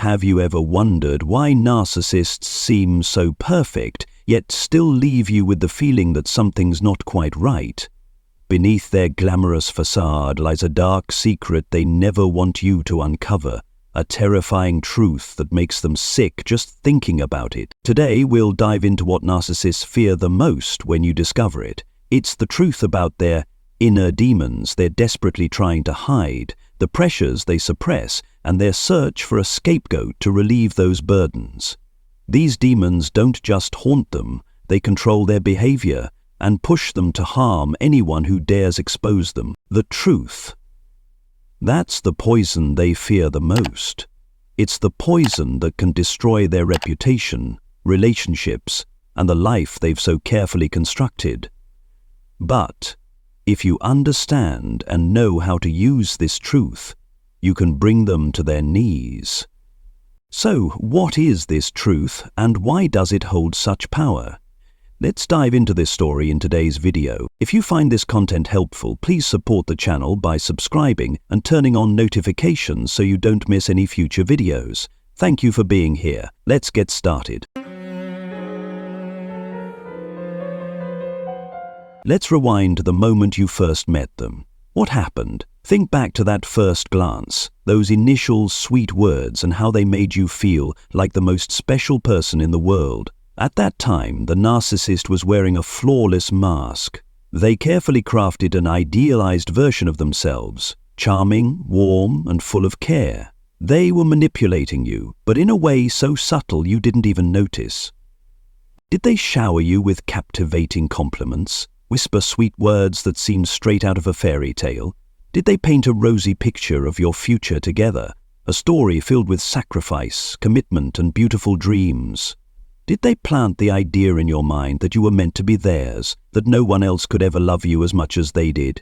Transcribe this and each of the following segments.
have you ever wondered why narcissists seem so perfect, yet still leave you with the feeling that something's not quite right? Beneath their glamorous facade lies a dark secret they never want you to uncover, a terrifying truth that makes them sick just thinking about it. Today, we'll dive into what narcissists fear the most when you discover it. It's the truth about their inner demons they're desperately trying to hide, the pressures they suppress, and their search for a scapegoat to relieve those burdens. These demons don't just haunt them, they control their behavior and push them to harm anyone who dares expose them. The truth. That's the poison they fear the most. It's the poison that can destroy their reputation, relationships, and the life they've so carefully constructed. But if you understand and know how to use this truth, you can bring them to their knees. So, what is this truth, and why does it hold such power? Let's dive into this story in today's video. If you find this content helpful, please support the channel by subscribing and turning on notifications so you don't miss any future videos. Thank you for being here. Let's get started. Let's rewind to the moment you first met them. What happened? Think back to that first glance, those initial sweet words, and how they made you feel like the most special person in the world. At that time, the narcissist was wearing a flawless mask. They carefully crafted an idealized version of themselves, charming, warm, and full of care. They were manipulating you, but in a way so subtle you didn't even notice. Did they shower you with captivating compliments, whisper sweet words that seemed straight out of a fairy tale? Did they paint a rosy picture of your future together, a story filled with sacrifice, commitment, and beautiful dreams? Did they plant the idea in your mind that you were meant to be theirs, that no one else could ever love you as much as they did?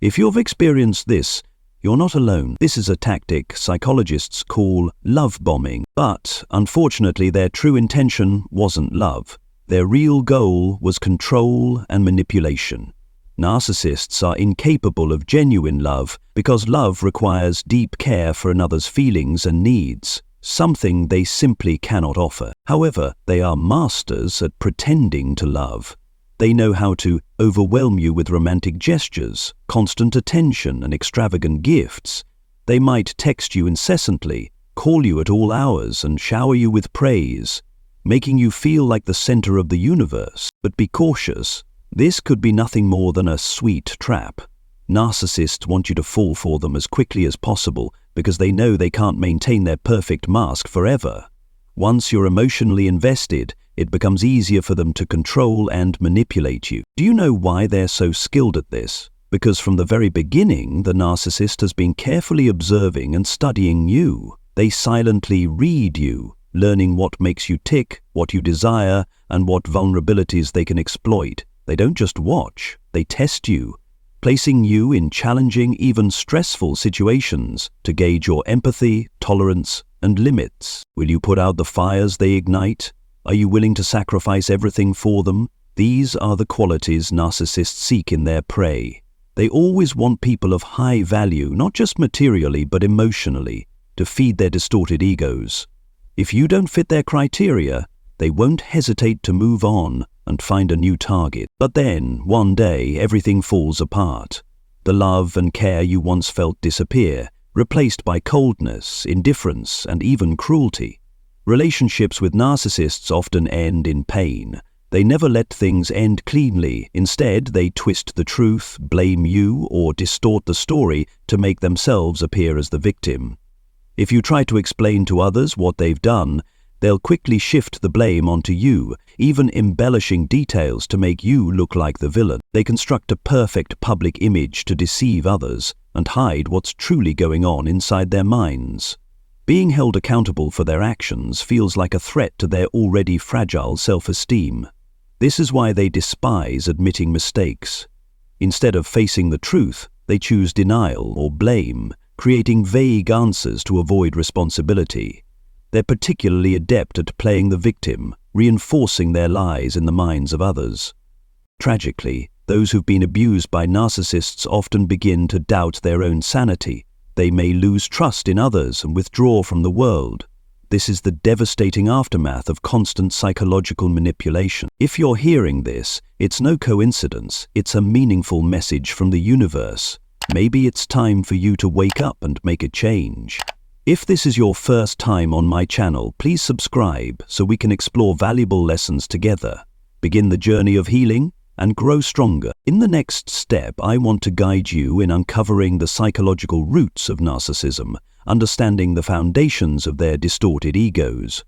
If you've experienced this, you're not alone. This is a tactic psychologists call love bombing. But, unfortunately, their true intention wasn't love. Their real goal was control and manipulation. Narcissists are incapable of genuine love because love requires deep care for another's feelings and needs, something they simply cannot offer. However, they are masters at pretending to love. They know how to overwhelm you with romantic gestures, constant attention, and extravagant gifts. They might text you incessantly, call you at all hours, and shower you with praise, making you feel like the center of the universe. But be cautious. This could be nothing more than a sweet trap. Narcissists want you to fall for them as quickly as possible because they know they can't maintain their perfect mask forever. Once you're emotionally invested, it becomes easier for them to control and manipulate you. Do you know why they're so skilled at this? Because from the very beginning, the narcissist has been carefully observing and studying you. They silently read you, learning what makes you tick, what you desire, and what vulnerabilities they can exploit. They don't just watch, they test you, placing you in challenging, even stressful situations to gauge your empathy, tolerance, and limits. Will you put out the fires they ignite? Are you willing to sacrifice everything for them? These are the qualities narcissists seek in their prey. They always want people of high value, not just materially but emotionally, to feed their distorted egos. If you don't fit their criteria, they won't hesitate to move on and find a new target. But then, one day, everything falls apart. The love and care you once felt disappear, replaced by coldness, indifference, and even cruelty. Relationships with narcissists often end in pain. They never let things end cleanly. Instead, they twist the truth, blame you, or distort the story to make themselves appear as the victim. If you try to explain to others what they've done, they'll quickly shift the blame onto you, even embellishing details to make you look like the villain. They construct a perfect public image to deceive others and hide what's truly going on inside their minds. Being held accountable for their actions feels like a threat to their already fragile self-esteem. This is why they despise admitting mistakes. Instead of facing the truth, they choose denial or blame, creating vague answers to avoid responsibility. They're particularly adept at playing the victim, reinforcing their lies in the minds of others. Tragically, those who've been abused by narcissists often begin to doubt their own sanity. They may lose trust in others and withdraw from the world. This is the devastating aftermath of constant psychological manipulation. If you're hearing this, it's no coincidence, it's a meaningful message from the universe. Maybe it's time for you to wake up and make a change. If this is your first time on my channel, please subscribe so we can explore valuable lessons together, begin the journey of healing, and grow stronger. In the next step, I want to guide you in uncovering the psychological roots of narcissism, understanding the foundations of their distorted egos.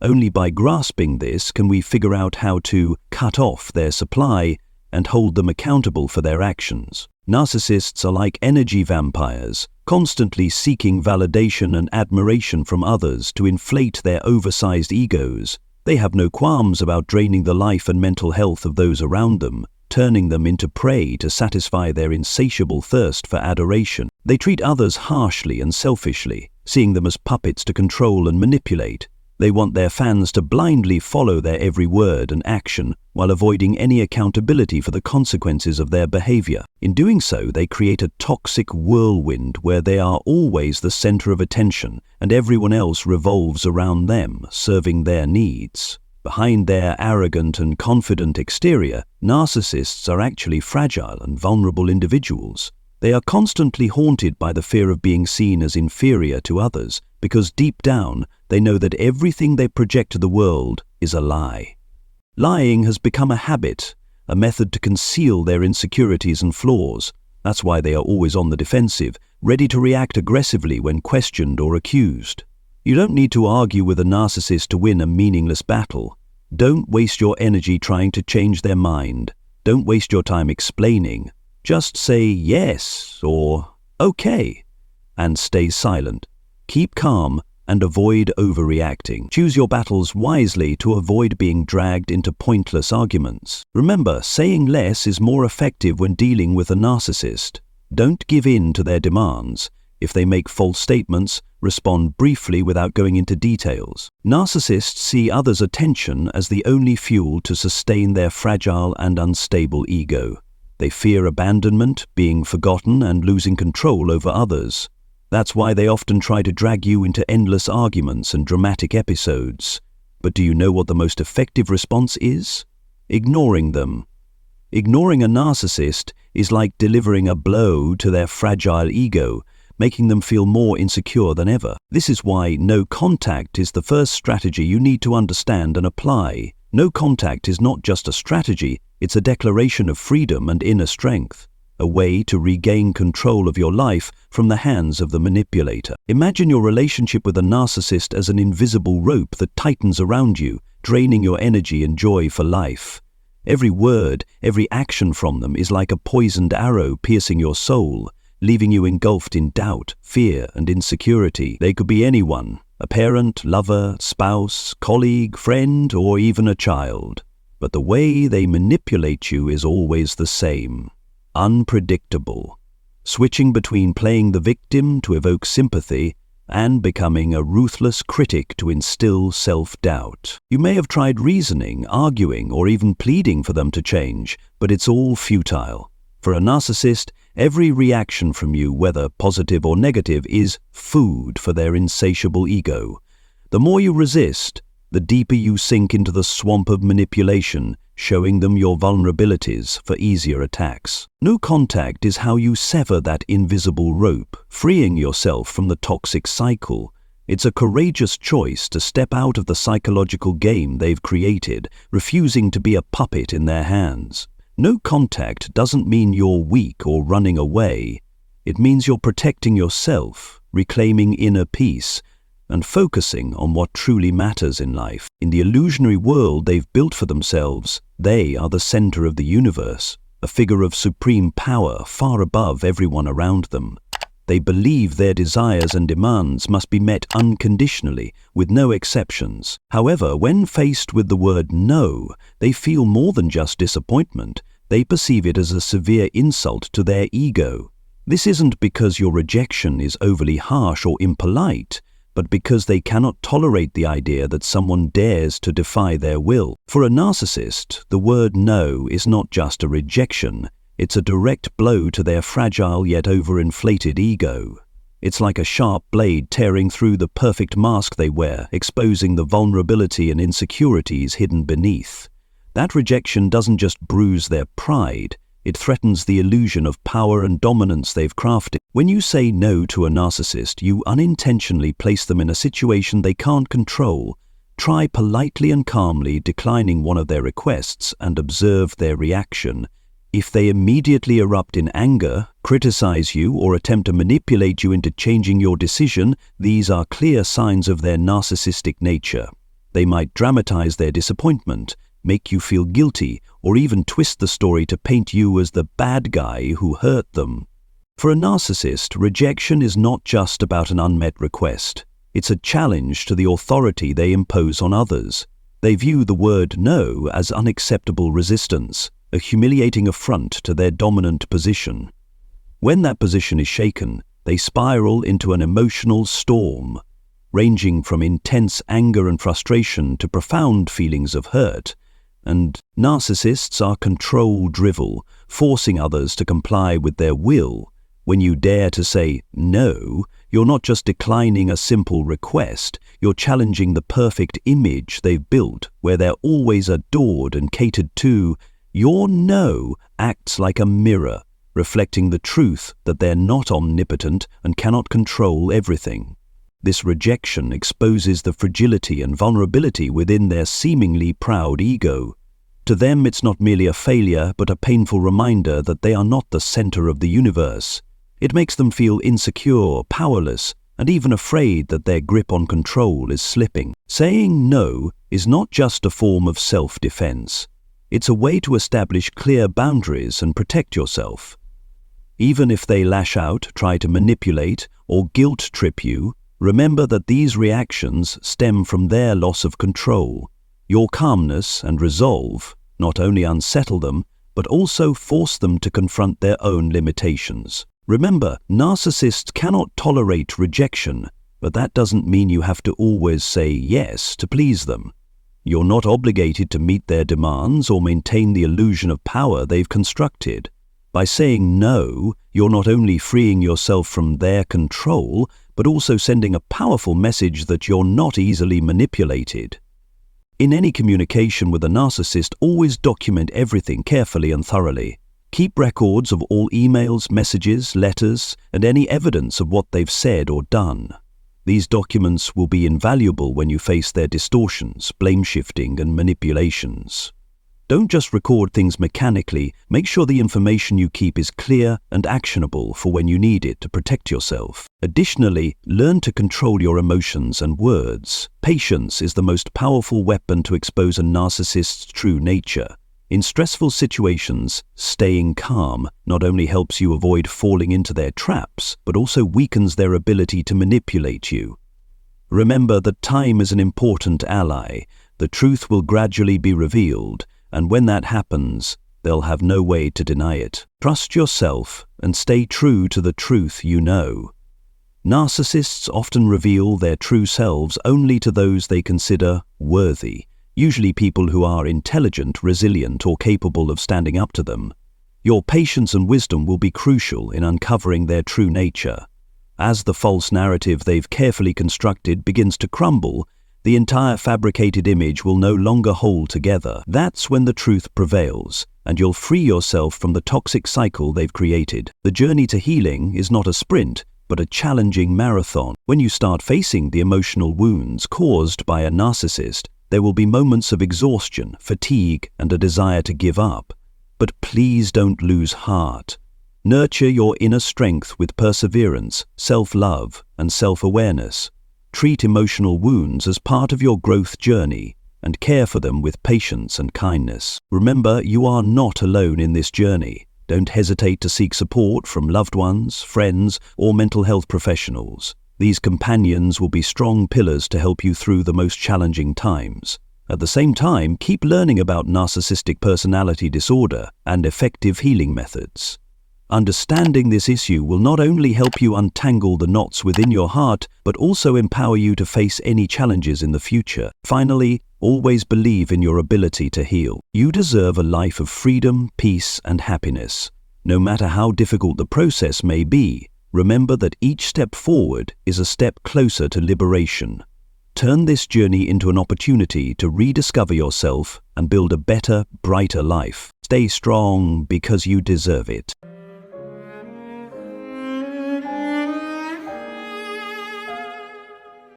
Only by grasping this can we figure out how to cut off their supply and hold them accountable for their actions. Narcissists are like energy vampires, constantly seeking validation and admiration from others to inflate their oversized egos. They have no qualms about draining the life and mental health of those around them, turning them into prey to satisfy their insatiable thirst for adoration. They treat others harshly and selfishly, seeing them as puppets to control and manipulate. They want their fans to blindly follow their every word and action while avoiding any accountability for the consequences of their behavior. In doing so, they create a toxic whirlwind where they are always the center of attention and everyone else revolves around them, serving their needs. Behind their arrogant and confident exterior, narcissists are actually fragile and vulnerable individuals. They are constantly haunted by the fear of being seen as inferior to others, because deep down, they know that everything they project to the world is a lie. Lying has become a habit, a method to conceal their insecurities and flaws. That's why they are always on the defensive, ready to react aggressively when questioned or accused. You don't need to argue with a narcissist to win a meaningless battle. Don't waste your energy trying to change their mind. Don't waste your time explaining. Just say yes or okay and stay silent. Keep calm and avoid overreacting. Choose your battles wisely to avoid being dragged into pointless arguments. Remember, saying less is more effective when dealing with a narcissist. Don't give in to their demands. If they make false statements, respond briefly without going into details. Narcissists see others' attention as the only fuel to sustain their fragile and unstable ego. They fear abandonment, being forgotten, and losing control over others. That's why they often try to drag you into endless arguments and dramatic episodes. But do you know what the most effective response is? Ignoring them. Ignoring a narcissist is like delivering a blow to their fragile ego, making them feel more insecure than ever. This is why no contact is the first strategy you need to understand and apply. No contact is not just a strategy, it's a declaration of freedom and inner strength, a way to regain control of your life from the hands of the manipulator. Imagine your relationship with a narcissist as an invisible rope that tightens around you, draining your energy and joy for life. Every word, every action from them is like a poisoned arrow piercing your soul, leaving you engulfed in doubt, fear, and insecurity. They could be anyone, a parent, lover, spouse, colleague, friend, or even a child. But the way they manipulate you is always the same. Unpredictable, switching between playing the victim to evoke sympathy and becoming a ruthless critic to instill self-doubt. You may have tried reasoning, arguing, or even pleading for them to change, but it's all futile. For a narcissist, every reaction from you, whether positive or negative, is food for their insatiable ego. The more you resist, the deeper you sink into the swamp of manipulation, showing them your vulnerabilities for easier attacks. No contact is how you sever that invisible rope, freeing yourself from the toxic cycle. It's a courageous choice to step out of the psychological game they've created, refusing to be a puppet in their hands. No contact doesn't mean you're weak or running away. It means you're protecting yourself, reclaiming inner peace, and focusing on what truly matters in life. In the illusionary world they've built for themselves, they are the center of the universe, a figure of supreme power far above everyone around them. They believe their desires and demands must be met unconditionally, with no exceptions. However, when faced with the word no, they feel more than just disappointment. They perceive it as a severe insult to their ego. This isn't because your rejection is overly harsh or impolite, but because they cannot tolerate the idea that someone dares to defy their will. For a narcissist, the word no is not just a rejection, it's a direct blow to their fragile yet overinflated ego. It's like a sharp blade tearing through the perfect mask they wear, exposing the vulnerability and insecurities hidden beneath. That rejection doesn't just bruise their pride, it threatens the illusion of power and dominance they've crafted. When you say no to a narcissist, you unintentionally place them in a situation they can't control. Try politely and calmly declining one of their requests and observe their reaction. If they immediately erupt in anger, criticize you, or attempt to manipulate you into changing your decision, these are clear signs of their narcissistic nature. They might dramatize their disappointment, make you feel guilty, or even twist the story to paint you as the bad guy who hurt them. For a narcissist, rejection is not just about an unmet request. It's a challenge to the authority they impose on others. They view the word no as unacceptable resistance, a humiliating affront to their dominant position. When that position is shaken, they spiral into an emotional storm, ranging from intense anger and frustration to profound feelings of hurt. And narcissists are control-driven, forcing others to comply with their will. When you dare to say no, you're not just declining a simple request, you're challenging the perfect image they've built, where they're always adored and catered to. Your no acts like a mirror, reflecting the truth that they're not omnipotent and cannot control everything. This rejection exposes the fragility and vulnerability within their seemingly proud ego. To them, it's not merely a failure, but a painful reminder that they are not the center of the universe. It makes them feel insecure, powerless, and even afraid that their grip on control is slipping. Saying no is not just a form of self-defense. It's a way to establish clear boundaries and protect yourself. Even if they lash out, try to manipulate, or guilt-trip you, remember that these reactions stem from their loss of control. Your calmness and resolve not only unsettle them, but also force them to confront their own limitations. Remember, narcissists cannot tolerate rejection, but that doesn't mean you have to always say yes to please them. You're not obligated to meet their demands or maintain the illusion of power they've constructed. By saying no, you're not only freeing yourself from their control, but also sending a powerful message that you're not easily manipulated. In any communication with a narcissist, always document everything carefully and thoroughly. Keep records of all emails, messages, letters, and any evidence of what they've said or done. These documents will be invaluable when you face their distortions, blame-shifting, and manipulations. Don't just record things mechanically, make sure the information you keep is clear and actionable for when you need it to protect yourself. Additionally, learn to control your emotions and words. Patience is the most powerful weapon to expose a narcissist's true nature. In stressful situations, staying calm not only helps you avoid falling into their traps, but also weakens their ability to manipulate you. Remember that time is an important ally. The truth will gradually be revealed, and when that happens, they'll have no way to deny it. Trust yourself and stay true to the truth you know. Narcissists often reveal their true selves only to those they consider worthy, usually people who are intelligent, resilient, or capable of standing up to them. Your patience and wisdom will be crucial in uncovering their true nature. As the false narrative they've carefully constructed begins to crumble, the entire fabricated image will no longer hold together. That's when the truth prevails, and you'll free yourself from the toxic cycle they've created. The journey to healing is not a sprint, but a challenging marathon. When you start facing the emotional wounds caused by a narcissist, there will be moments of exhaustion, fatigue, and a desire to give up. But please don't lose heart. Nurture your inner strength with perseverance, self-love, and self-awareness. Treat emotional wounds as part of your growth journey and care for them with patience and kindness. Remember, you are not alone in this journey. Don't hesitate to seek support from loved ones, friends, or mental health professionals. These companions will be strong pillars to help you through the most challenging times. At the same time, keep learning about narcissistic personality disorder and effective healing methods. Understanding this issue will not only help you untangle the knots within your heart, but also empower you to face any challenges in the future. Finally, always believe in your ability to heal. You deserve a life of freedom, peace, and happiness. No matter how difficult the process may be, remember that each step forward is a step closer to liberation. Turn this journey into an opportunity to rediscover yourself and build a better, brighter life. Stay strong because you deserve it.